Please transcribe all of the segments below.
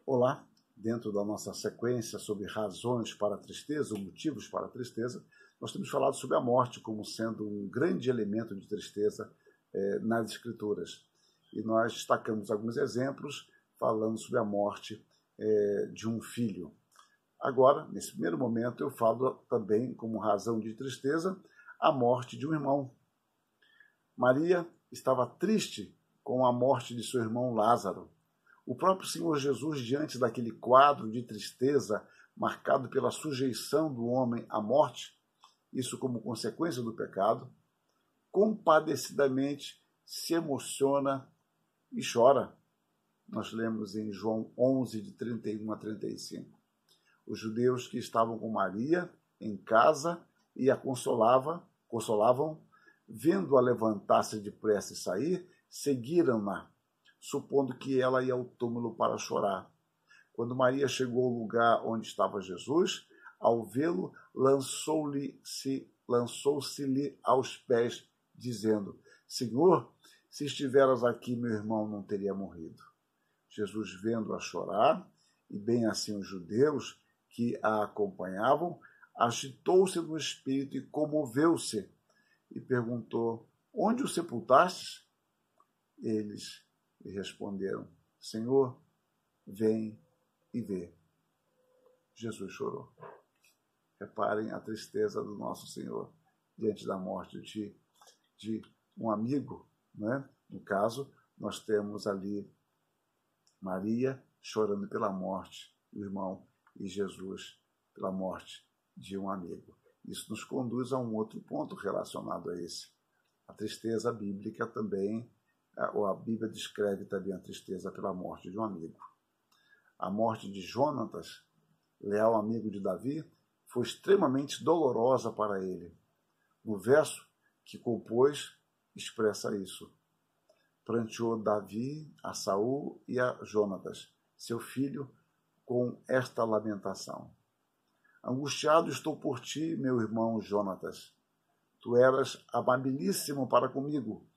Olá, dentro da nossa sequência sobre razões para a tristeza, ou motivos para a tristeza, nós temos falado sobre a morte como sendo um grande elemento de tristeza nas Escrituras. E nós destacamos alguns exemplos falando sobre a morte de um filho. Agora, nesse primeiro momento, eu falo também como razão de tristeza a morte de um irmão. Maria estava triste com a morte de seu irmão Lázaro. O próprio Senhor Jesus, diante daquele quadro de tristeza marcado pela sujeição do homem à morte, isso como consequência do pecado, compadecidamente se emociona e chora. Nós lemos em João 11, de 31 a 35. Os judeus que estavam com Maria em casa e a consolavam, vendo-a levantar-se depressa e sair, seguiram-na, supondo que ela ia ao túmulo para chorar. Quando Maria chegou ao lugar onde estava Jesus, ao vê-lo, lançou-se-lhe aos pés, dizendo: Senhor, se estiveras aqui, meu irmão não teria morrido. Jesus, vendo-a chorar, e bem assim os judeus que a acompanhavam, agitou-se no espírito e comoveu-se, e perguntou: Onde o sepultastes? Eles lhe responderam: Senhor, vem e vê. Jesus chorou. Reparem a tristeza do nosso Senhor diante da morte de um amigo, né? No caso, nós temos ali Maria chorando pela morte do irmão e Jesus pela morte de um amigo. Isso nos conduz a um outro ponto relacionado a esse. A tristeza bíblica também, ou a Bíblia descreve também a tristeza pela morte de um amigo. A morte de Jonatas, leal amigo de Davi, foi extremamente dolorosa para ele. No verso que compôs, expressa isso. Pranteou Davi a Saul e a Jonatas, seu filho, com esta lamentação: Angustiado estou por ti, meu irmão Jonatas. Tu eras amabilíssimo para comigo.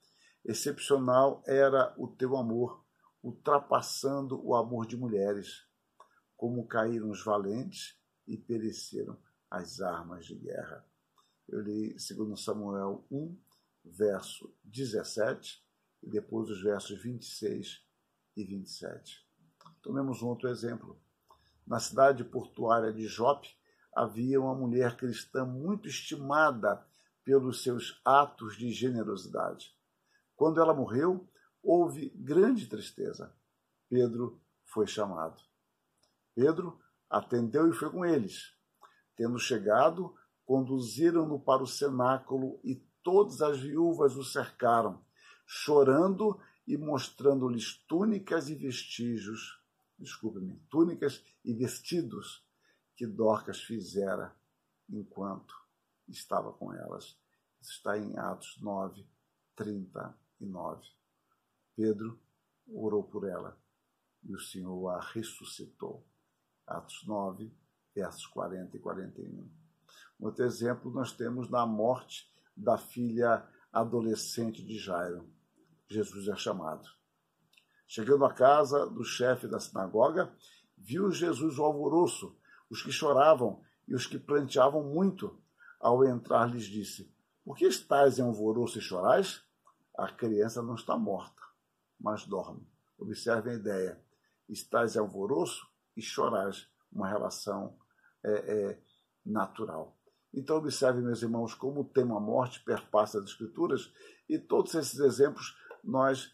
Excepcional era o teu amor, ultrapassando o amor de mulheres. Como caíram os valentes e pereceram as armas de guerra. Eu li 2 Samuel 1, verso 17, e depois os versos 26 e 27. Tomemos um outro exemplo. Na cidade portuária de Jope, havia uma mulher cristã muito estimada pelos seus atos de generosidade. Quando ela morreu, houve grande tristeza. Pedro foi chamado. Pedro atendeu e foi com eles. Tendo chegado, conduziram-no para o cenáculo e todas as viúvas o cercaram, chorando e mostrando-lhes túnicas e vestidos que Dorcas fizera enquanto estava com elas. Isso está em Atos 9, 39. Pedro orou por ela e o Senhor a ressuscitou. Atos 9, versos 40 e 41. Outro exemplo nós temos na morte da filha adolescente de Jairo. Jesus é chamado. Chegando à casa do chefe da sinagoga, viu Jesus o alvoroço, os que choravam e os que pranteavam muito. Ao entrar, lhes disse: Por que estáis em alvoroço e chorais? A criança não está morta, mas dorme. Observem a ideia. Estáis em alvoroço e chorais. Uma relação natural. Então, observem, meus irmãos, como o tema morte perpassa as Escrituras, e todos esses exemplos nós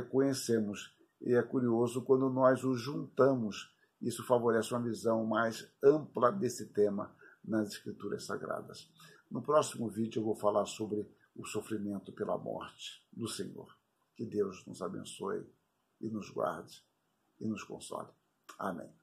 conhecemos. E é curioso quando nós os juntamos. Isso favorece uma visão mais ampla desse tema nas Escrituras Sagradas. No próximo vídeo eu vou falar sobre o sofrimento pela morte do Senhor. Que Deus nos abençoe e nos guarde e nos console. Amém.